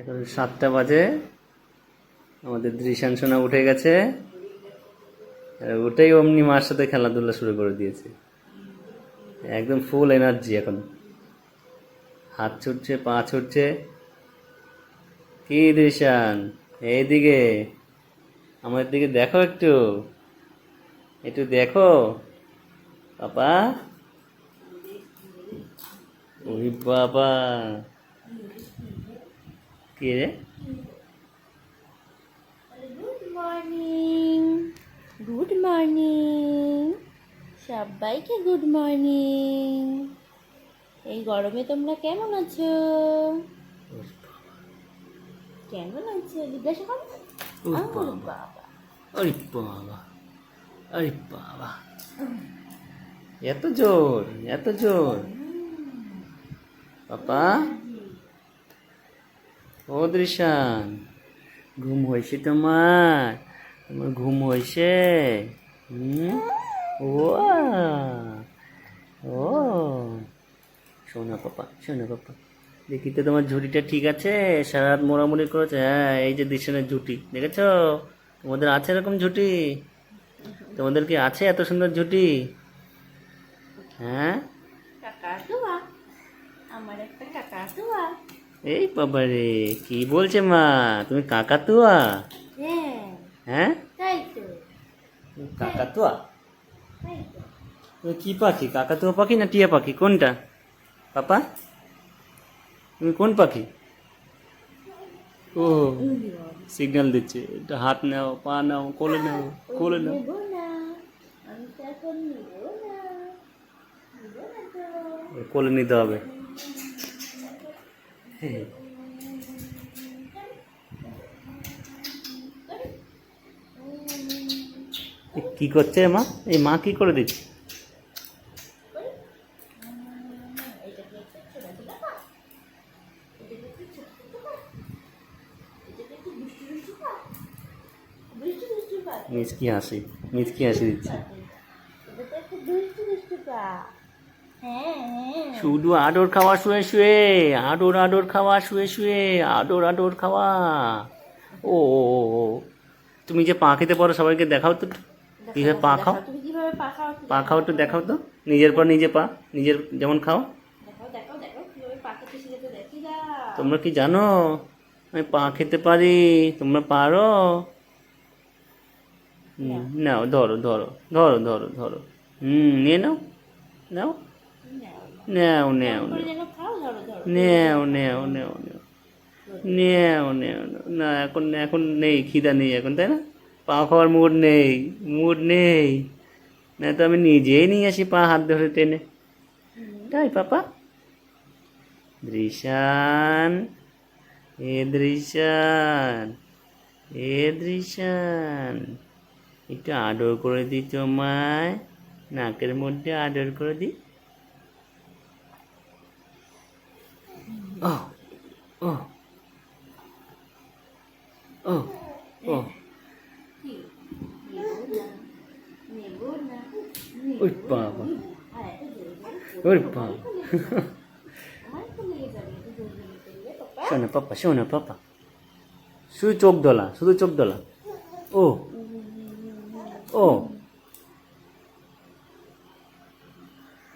এখন 7টা বাজে। আমাদের দৃশান সোনা উঠে গেছে, উঠেই অমনি মার সাথে খেলাধুলা শুরু করে দিয়েছে। একদম ফুল এনার্জি এখন, হাত ছুটছে, পা ছুটছে। কি দৃশান, এইদিকে আমার দিকে দেখো, একটু একটু দেখো পাপা। ওই বাবা, কি রে? গুড মর্নিং, গুড মর্নিং, সবাইকে গুড মর্নিং। এই গরমে তোমরা কেমন আছো? কেমন আছো জিজ্ঞাসা করো। বাবা, আরে বাবা, আরে বাবা, এত জোর, এত জোর পাপা। ও দৃশান, ঘুম হয়েছে তোমার? তোমার ঘুম হয়েছে? ও ও শোনা পাপা, শোনা পাপা, দেখি তো তোমার ঝুঁটিটা ঠিক আছে? সারা রাত মোড়ামুড়ি করেছে। হ্যাঁ, এই যে দৃশ্যনের ঝুঁটি দেখেছ? তোমাদের আছে এরকম ঝুঁটি? তোমাদের কি আছে এত সুন্দর ঝুঁটি? হ্যাঁ, কাকাতুয়া, আমার একটা কাকাতুয়া। এই বাবা রে, কি বলছে মা? তুমি কাকাতুয়া? হ্যাঁ, হ্যাঁ, তাই তো, কাকাতুয়া? তাই তো। তুমি কি পাখি? কাকাতুয়া পাখি না টিয়া পাখি, কোনটা পাপা? তুমি কোন পাখি? ও, সিগন্যাল দিচ্ছে, এটা হাত নাও, পা নাও, কোলে নাও, কোলে নাও। নেবো না, আমি তো এখন নেবো না, নেবো না তো। কোলে নিতে হবে। হ্যাঁ। কি করছে মা? এই মা কি করে দিচ্ছে? মিচকি হাসি, মিচকি হাসি দিচ্ছে। শুধু আদর খাওয়া শুয়ে শুয়ে, আদর আদর খাওয়া শুয়ে শুয়ে, আদর আদর খাওয়া। ও ও ও ও। তুমি যে পা খেতে পারো, সবাইকে দেখাও তো, কিভাবে পা খাও। তুমি কিভাবে পা খাও? পা খাও তো, দেখাও তো, নিজের পর নিজে পা, নিজের যেমন খাও। দেখাও দেখাও দেখাও কিভাবে পা খেতে শিখেছো, দেখি দাও। তোমরা কি জানো আমি পা খেতে পারি? তোমরা পারো? নাও, ধরো ধরো ধরো ধরো ধরো। নিয়ে নাও, নাও, নেও নেও করে নেও, যেন খাও, ধরো ধরো। নেও নেও নেও নেও, নেও নেও নেও। না, এখন এখন নেই, খিদা নেই এখন, তাই না? পা খাওয়ার মুড নেই, মুড নেই। না তো আমি নিজেই নিয়ে আসি পা হাত ধরে টেনে, তাই পাপা? দৃশান, এ দৃশান, এ দৃশান, একটু আদর করে দিই তোমায়, নাকের মধ্যে আদর করে দিই। ও ও ও ও, নেবো না, ওই বাবা, আর এত জোরে জোরে ওই বাবা। আমার তো লেগে যাবে, এত জোরে জোরে করলে পাপা। শোনো পাপা, শোনো পাপা, শুধু চোখ দোলা, শুধু চোখ দোলা। ও ও